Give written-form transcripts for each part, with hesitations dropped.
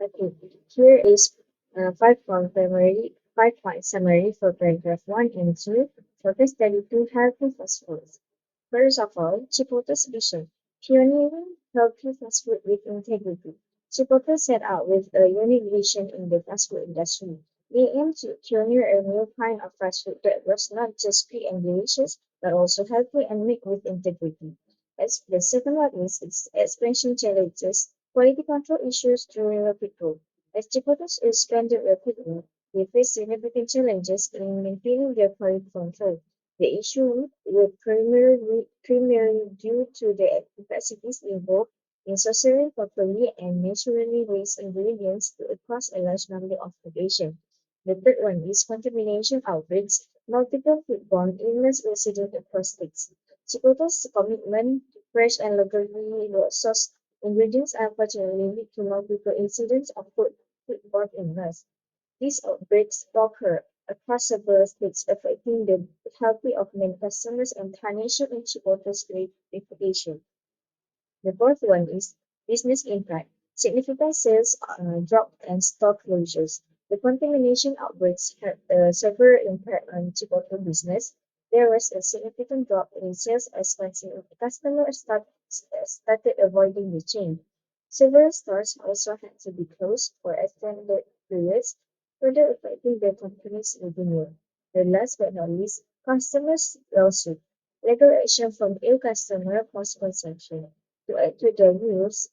Okay, here is five-point summary for paragraph 1 and 2 for the study to healthy fast foods. First of all, Chipotle's vision: pioneering healthy fast food with integrity. Chipotle set out with a unique vision in the fast food industry. They aim to pioneer a new kind of fast food that was not just quick and delicious, but also healthy and made with integrity. As the second one is its expansion challenges, quality control issues during rapid growth. As Chipotle's expanded rapidly, they face significant challenges in maintaining their quality control. The issue were primarily due to the complexities involved in sourcing properly and naturally raised ingredients across a large number of locations. The third one is contamination outbreaks. Multiple foodborne illness resident across states. Chipotle's commitment to fresh and locally sourced ingredients unfortunately lead to multiple incidents of foodborne illness. These outbreaks occur across several states, affecting the health of many customers and tarnishing Chipotle's reputation. The fourth one is business impact. Significant sales drop and store closures. The contamination outbreaks had a severe impact on Chipotle business. There was a significant drop in sales as customers started avoiding the chain. Several stores also had to be closed for extended periods, further affecting the company's revenue. And last but not least, customers lawsuit. Legal action from ill customer post consumption. To add to the news,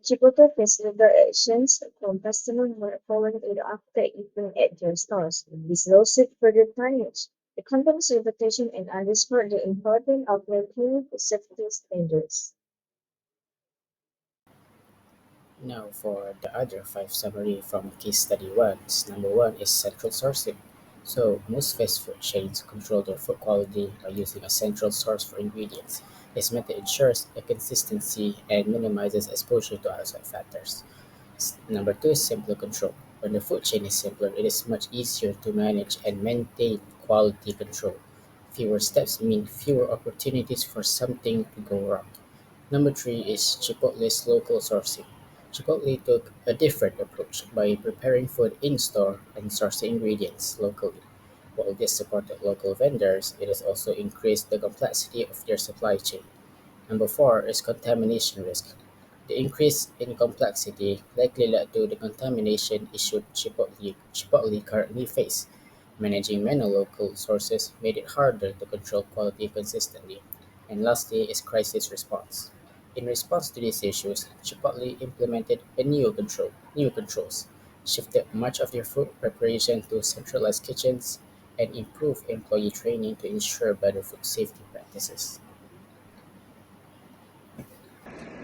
Chipotle faced legal actions from customers following it after eating at their stores. This lawsuit further tarnished the company's reputation and underscored the importance of maintaining safety standards. Now for the other five summary from case study 1. Number 1 is central sourcing. So most fast food chains control their food quality by using a central source for ingredients. This method ensures a consistency and minimizes exposure to outside factors. Number 2 is simpler control. When the food chain is simpler, it is much easier to manage and maintain quality control. Fewer steps mean fewer opportunities for something to go wrong. Number 3 is Chipotle's local sourcing. Chipotle took a different approach by preparing food in-store and sourcing ingredients locally. While this supported local vendors, it has also increased the complexity of their supply chain. Number 4 is contamination risk. The increase in complexity likely led to the contamination issue Chipotle currently face. Managing many local sources made it harder to control quality consistently. And lastly is crisis response. In response to these issues, Chipotle implemented new controls, shifted much of their food preparation to centralized kitchens, and improved employee training to ensure better food safety practices.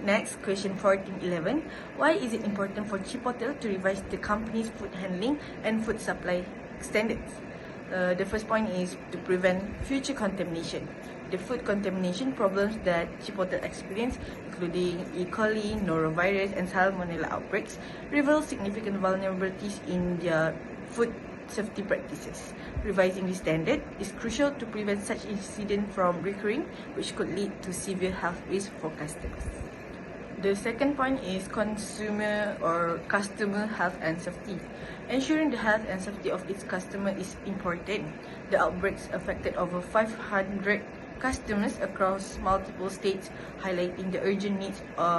Next, question 1411. Why is it important for Chipotle to revise the company's food handling and food supply standards? The first point is to prevent future contamination. The food contamination problems that Chipotle experienced, including E. coli, norovirus, and salmonella outbreaks, reveal significant vulnerabilities in their food safety practices. Revising the standard is crucial to prevent such incidents from recurring, which could lead to severe health risks for customers. The second point is consumer or customer health and safety. Ensuring the health and safety of its customer is important. The outbreaks affected over 500 customers across multiple states, highlighting the urgent need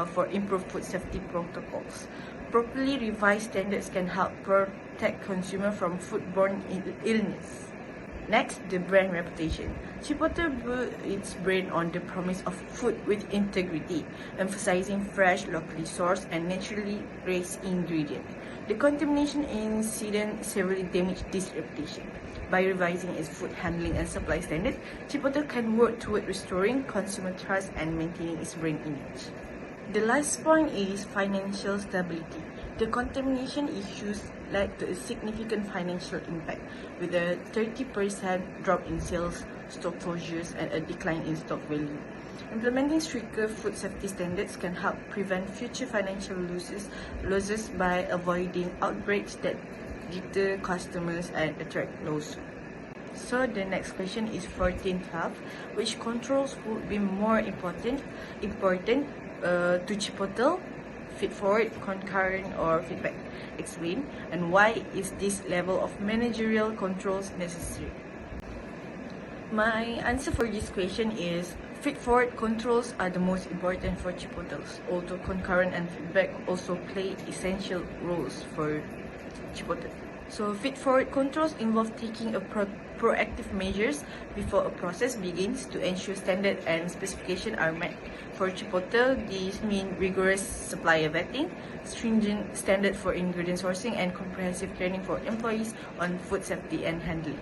for improved food safety protocols. Properly revised standards can help protect consumers from foodborne illness. Next, the brand reputation. Chipotle built its brand on the promise of food with integrity, emphasizing fresh, locally sourced, and naturally raised ingredients. The contamination incident severely damaged this reputation. By revising its food handling and supply standards, Chipotle can work toward restoring consumer trust and maintaining its brand image. The last point is financial stability. The contamination issues led to a significant financial impact, with a 30% drop in sales, stock closures, and a decline in stock value. Implementing stricter food safety standards can help prevent future financial losses by avoiding outbreaks that deter customers and attract lawsuits. So the next question is 1412. Which controls would be more important to Chipotle? feed-forward, concurrent, or feedback? Explain. And why is this level of managerial controls necessary? My answer for this question is feed-forward controls are the most important for chipotles, although concurrent and feedback also play essential roles for chipotle. So feed-forward controls involve taking a proactive measures before a process begins to ensure standard and specification are met. For chipotle, these mean rigorous supplier vetting, stringent standard for ingredient sourcing, and comprehensive training for employees on food safety and handling.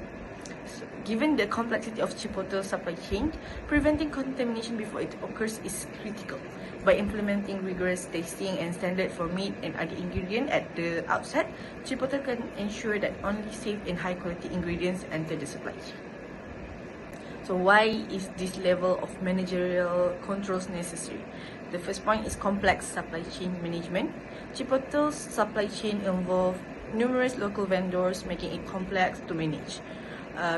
So, given the complexity of chipotle supply chain, preventing contamination before it occurs is critical. By implementing rigorous testing and standard for meat and other ingredients at the outset, chipotle can ensure that only safe and high quality ingredients enter the supply chain. So why is this level of managerial controls necessary? The first point is complex supply chain management. Chipotle's supply chain involves numerous local vendors, making it complex to manage.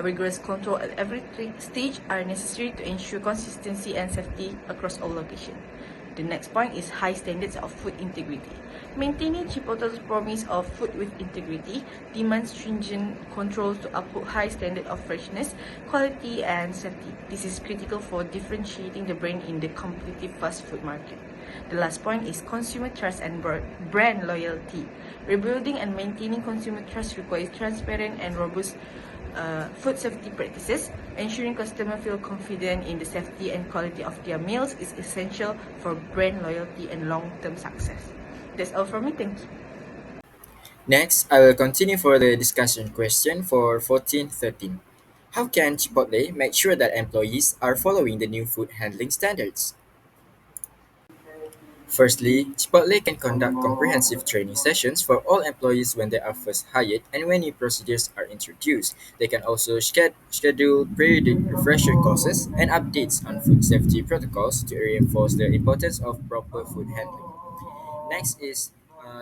Rigorous control at every stage are necessary to ensure consistency and safety across all locations. The next point is high standards of food integrity. Maintaining Chipotle's promise of food with integrity demands stringent controls to uphold high standard of freshness, quality, and safety. This is critical for differentiating the brand in the competitive fast food market. The last point is consumer trust and brand loyalty. Rebuilding and maintaining consumer trust requires transparent and robust food safety practices. Ensuring customers feel confident in the safety and quality of their meals is essential for brand loyalty and long-term success. That's all from me. Thank you. Next, I will continue for the discussion question for 1413. How can Chipotle make sure that employees are following the new food handling standards? Firstly, Chipotle can conduct comprehensive training sessions for all employees when they are first hired and when new procedures are introduced. They can also schedule periodic refresher courses and updates on food safety protocols to reinforce the importance of proper food handling. Next is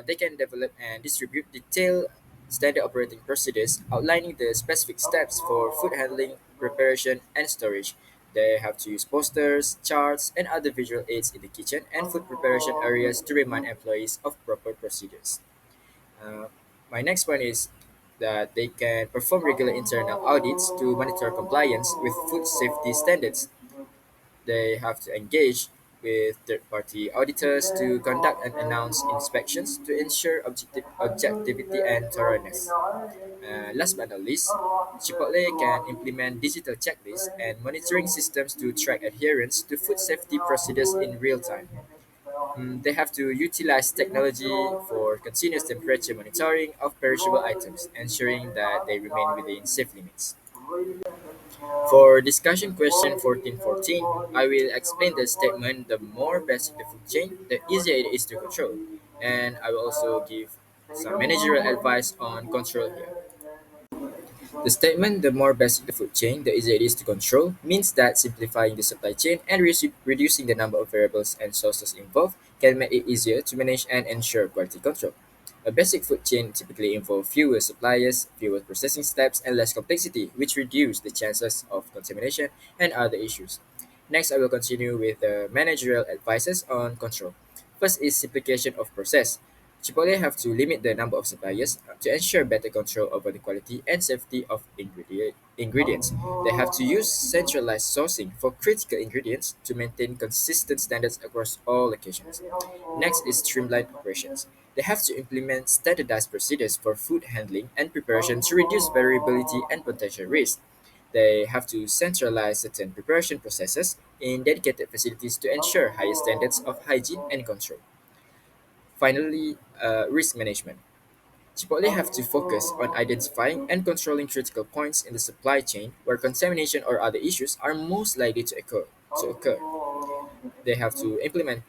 they can develop and distribute detailed standard operating procedures outlining the specific steps for food handling, preparation, and storage. They have to use posters, charts, and other visual aids in the kitchen and food preparation areas to remind employees of proper procedures. Uh, my next one is that they can perform regular internal audits to monitor compliance with food safety standards. They have to engage with third-party auditors to conduct and announce inspections to ensure objectivity and thoroughness. Last but not least, Chipotle can implement digital checklists and monitoring systems to track adherence to food safety procedures in real time. They have to utilize technology for continuous temperature monitoring of perishable items, ensuring that they remain within safe limits. For discussion question 1414, I will explain the statement the more basic the food chain, the easier it is to control. And I will also give some managerial advice on control here. The statement the more basic the food chain, the easier it is to control means that simplifying the supply chain and reducing the number of variables and sources involved can make it easier to manage and ensure quality control. A basic food chain typically involves fewer suppliers, fewer processing steps, and less complexity, which reduce the chances of contamination and other issues. Next, I will continue with the managerial advices on control. First is simplification of process. Chipotle have to limit the number of suppliers to ensure better control over the quality and safety of ingredients. They have to use centralized sourcing for critical ingredients to maintain consistent standards across all locations. Next is streamlined operations. They have to implement standardized procedures for food handling and preparation to reduce variability and potential risk. They have to centralize certain preparation processes in dedicated facilities to ensure higher standards of hygiene and control. Finally, risk management. Chipotle have to focus on identifying and controlling critical points in the supply chain where contamination or other issues are most likely to occur. They have to implement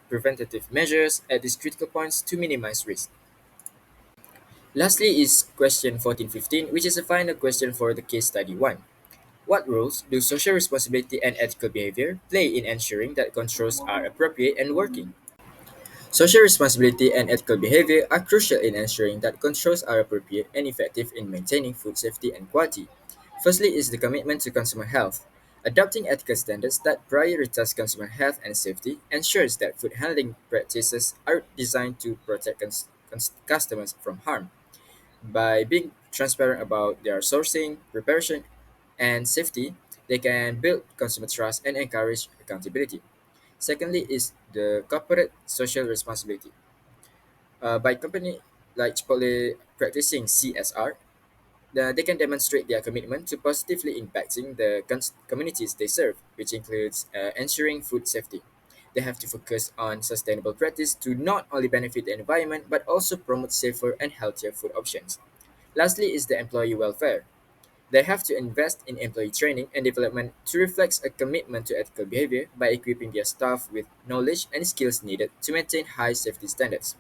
preventative measures at these critical points to minimize risk. Lastly is question 1415, which is the final question for the case study 1. What roles do social responsibility and ethical behavior play in ensuring that controls are appropriate and working? Social responsibility and ethical behavior are crucial in ensuring that controls are appropriate and effective in maintaining food safety and quality. Firstly is the commitment to consumer health. Adopting ethical standards that prioritize consumer health and safety ensures that food handling practices are designed to protect customers from harm. By being transparent about their sourcing, preparation, and safety, they can build consumer trust and encourage accountability. Secondly, is the corporate social responsibility. By company like Chipotle practicing CSR, they can demonstrate their commitment to positively impacting the communities they serve, which includes ensuring food safety. They have to focus on sustainable practice to not only benefit the environment but also promote safer and healthier food options. Lastly, is the employee welfare. They have to invest in employee training and development to reflect a commitment to ethical behavior by equipping their staff with knowledge and skills needed to maintain high safety standards.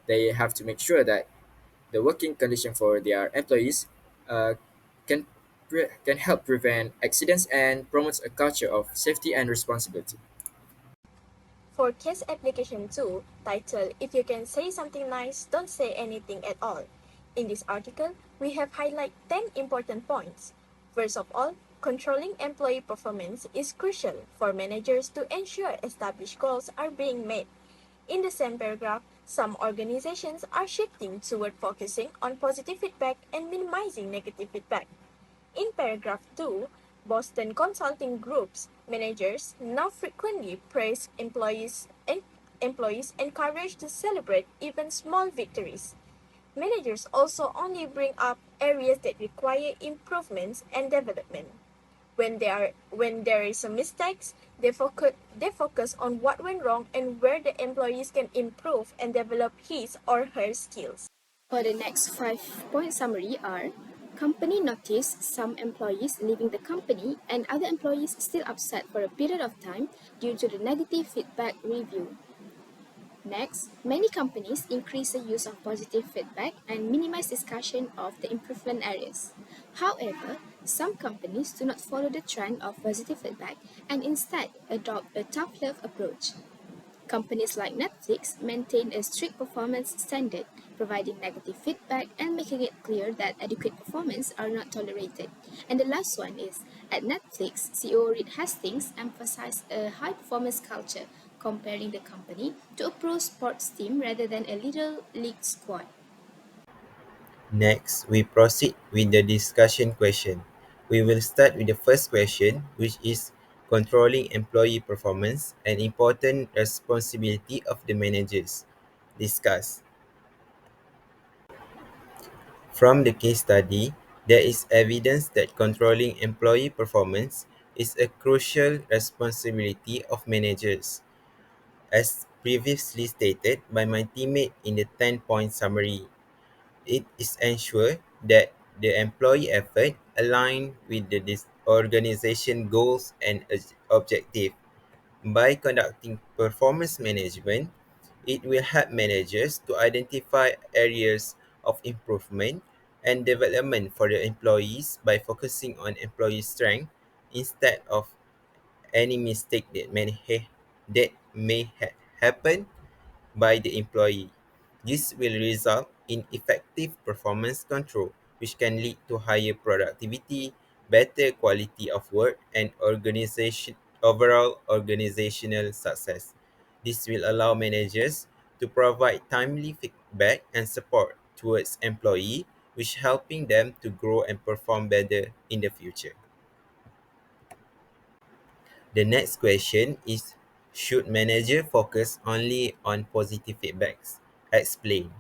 They have to make sure that the working condition for their employees uh, can help prevent accidents and promotes a culture of safety and responsibility. For case application 2, titled If You Can Say Something Nice, Don't Say Anything at All. In this article, we have highlighted 10 important points. First of all, controlling employee performance is crucial for managers to ensure established goals are being met. In the same paragraph, some organizations are shifting toward focusing on positive feedback and minimizing negative feedback. In paragraph 2, Boston Consulting Group's managers now frequently praise employees encouraged to celebrate even small victories. Managers also only bring up areas that require improvements and development. When there is a mistakes, they focus on what went wrong and where the employees can improve and develop his or her skills. For the next 5-point summary are: company noticed some employees leaving the company and other employees still upset for a period of time due to the negative feedback review. Next, many companies increase the use of positive feedback and minimize discussion of the improvement areas. However, some companies do not follow the trend of positive feedback and instead adopt a tough love approach. Companies like Netflix maintain a strict performance standard, providing negative feedback and making it clear that adequate performance are not tolerated. And the last one is, at Netflix, CEO Reed Hastings emphasized a high performance culture, comparing the company to a pro sports team rather than a little league squad. Next, we proceed with the discussion question. We will start with the first question, which is controlling employee performance, an important responsibility of the managers. Discuss. From the case study, there is evidence that controlling employee performance is a crucial responsibility of managers. As previously stated by my teammate in the 10-point summary, it is ensure that the employee effort align with the organization goals and objective. By conducting performance management, it will help managers to identify areas of improvement and development for the employees by focusing on employee strength instead of any mistake that may happen by the employee. This will result in effective performance control, which can lead to higher productivity, better quality of work, and overall organizational success. This will allow managers to provide timely feedback and support towards employee, which helping them to grow and perform better in the future. The next question is, should manager focus only on positive feedbacks? Explain.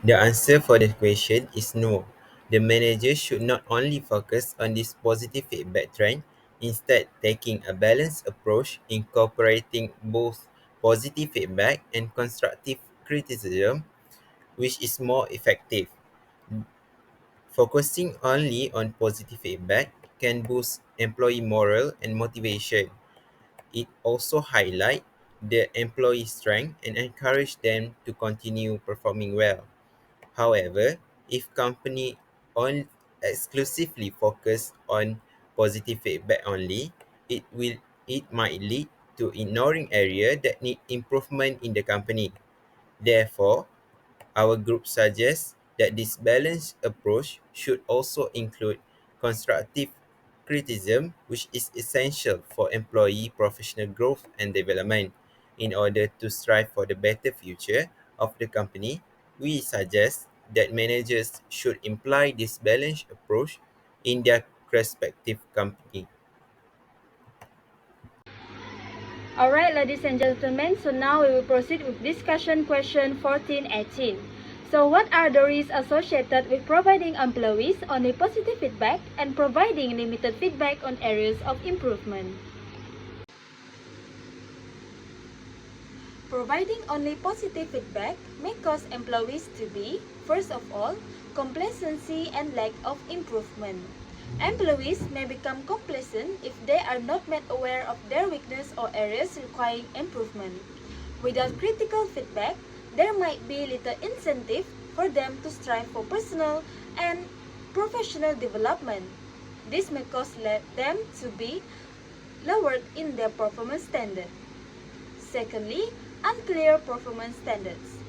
The answer for the question is no. The manager should not only focus on this positive feedback trend, instead taking a balanced approach incorporating both positive feedback and constructive criticism, which is more effective. Focusing only on positive feedback can boost employee morale and motivation. It also highlights the employee strength and encourage them to continue performing well. However, if company on exclusively focus on positive feedback only, it might lead to ignoring area that need improvement in the company. Therefore, our group suggests that this balanced approach should also include constructive criticism, which is essential for employee professional growth and development. In order to strive for the better future of the company, we suggest that managers should imply this balanced approach in their respective company. Alright, ladies and gentlemen, so now we will proceed with discussion question 1418. So what are the risks associated with providing employees only positive feedback and providing limited feedback on areas of improvement? Providing only positive feedback may cause employees to be, first of all, complacency and lack of improvement. Employees may become complacent if they are not made aware of their weakness or areas requiring improvement. Without critical feedback, there might be little incentive for them to strive for personal and professional development. This may cause them to be lowered in their performance standard. Secondly, unclear performance standards.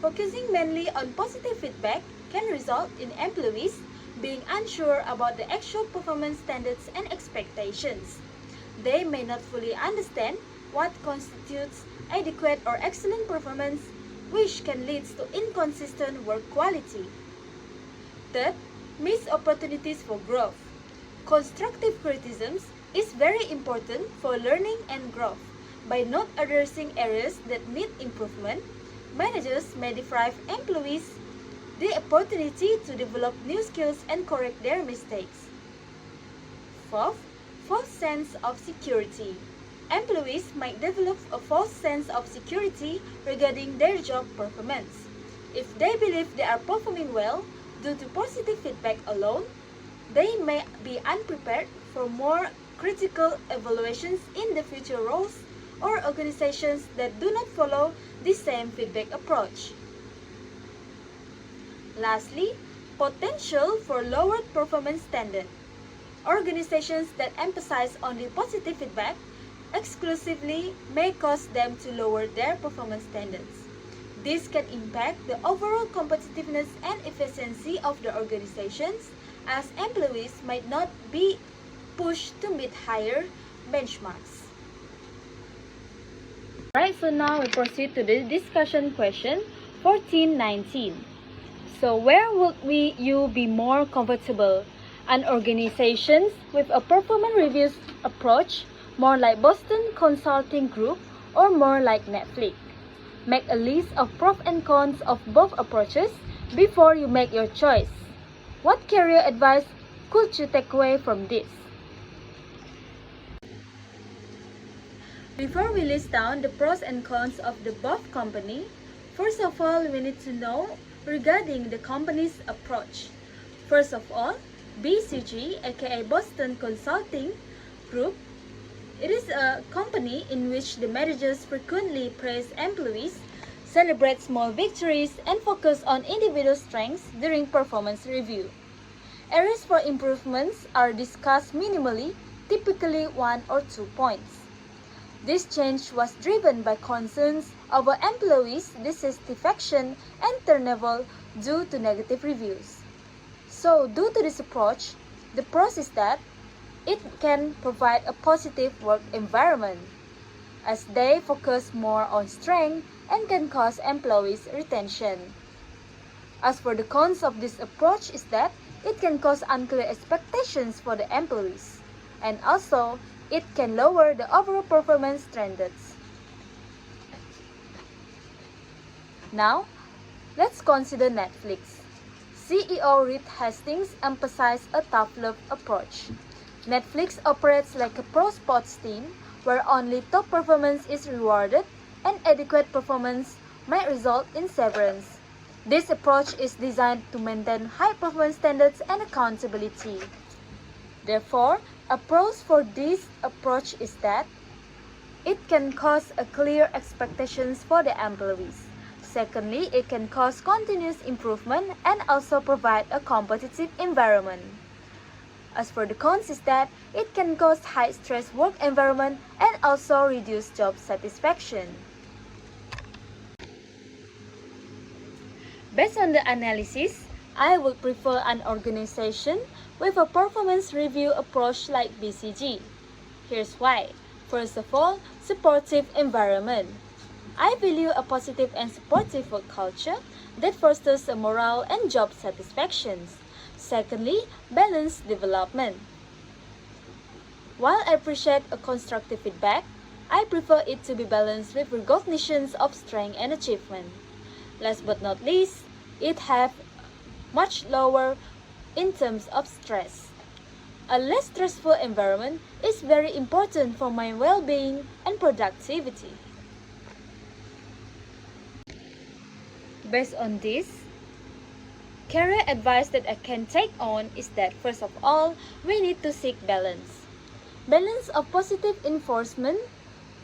Focusing mainly on positive feedback can result in employees being unsure about the actual performance standards and expectations. They may not fully understand what constitutes adequate or excellent performance, which can lead to inconsistent work quality. Third, missed opportunities for growth. Constructive criticisms is very important for learning and growth. By not addressing areas that need improvement, managers may deprive employees the opportunity to develop new skills and correct their mistakes. Fourth, false sense of security. Employees might develop a false sense of security regarding their job performance. If they believe they are performing well due to positive feedback alone, they may be unprepared for more critical evaluations in the future roles or organizations that do not follow the same feedback approach. Lastly, potential for lowered performance standard. Organizations that emphasize only positive feedback exclusively may cause them to lower their performance standards. This can impact the overall competitiveness and efficiency of the organizations, as employees might not be pushed to meet higher benchmarks. Right, so now we proceed to the discussion question 1419. So where would you be more comfortable? An organization with a performance reviews approach, more like Boston Consulting Group, or more like Netflix? Make a list of pros and cons of both approaches before you make your choice. What career advice could you take away from this? Before we list down the pros and cons of the both company, first of all, we need to know regarding the company's approach. First of all, BCG, aka Boston Consulting Group, it is a company in which the managers frequently praise employees, celebrate small victories, and focus on individual strengths during performance review. Areas for improvements are discussed minimally, typically 1 or 2 points. This change was driven by concerns over employees' dissatisfaction and turnover due to negative reviews. So, due to this approach, the pros is that it can provide a positive work environment, as they focus more on strength and can cause employees' retention. As for the cons of this approach is that it can cause unclear expectations for the employees, and also it can lower the overall performance standards. Now, let's consider Netflix. CEO Reed Hastings emphasized a tough love approach. Netflix operates like a pro sports team where only top performance is rewarded and adequate performance might result in severance. This approach is designed to maintain high performance standards and accountability. Therefore, a pros for this approach is that it can cause a clear expectations for the employees. Secondly, it can cause continuous improvement and also provide a competitive environment. As for the cons is that it can cause high stress work environment and also reduce job satisfaction. Based on the analysis, I would prefer an organization with a performance review approach like BCG. Here's why. First of all, supportive environment. I value a positive and supportive work culture that fosters a morale and job satisfaction. Secondly, balanced development. While I appreciate a constructive feedback, I prefer it to be balanced with recognitions of strength and achievement. Last but not least, it have much lower in terms of stress. A less stressful environment is very important for my well-being and productivity. Based on this, career advice that I can take on is that first of all, we need to seek balance. Balance of positive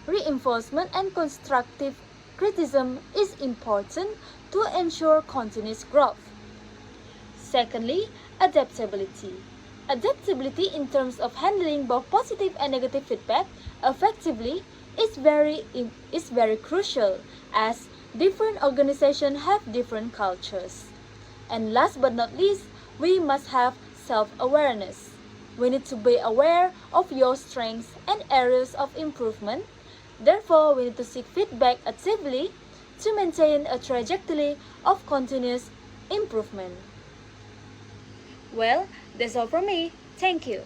reinforcement and constructive criticism is important to ensure continuous growth. Secondly, adaptability. Adaptability in terms of handling both positive and negative feedback effectively is very crucial, as different organizations have different cultures. And last but not least, we must have self-awareness. We need to be aware of your strengths and areas of improvement. Therefore, we need to seek feedback actively to maintain a trajectory of continuous improvement. Well, that's all from me. Thank you.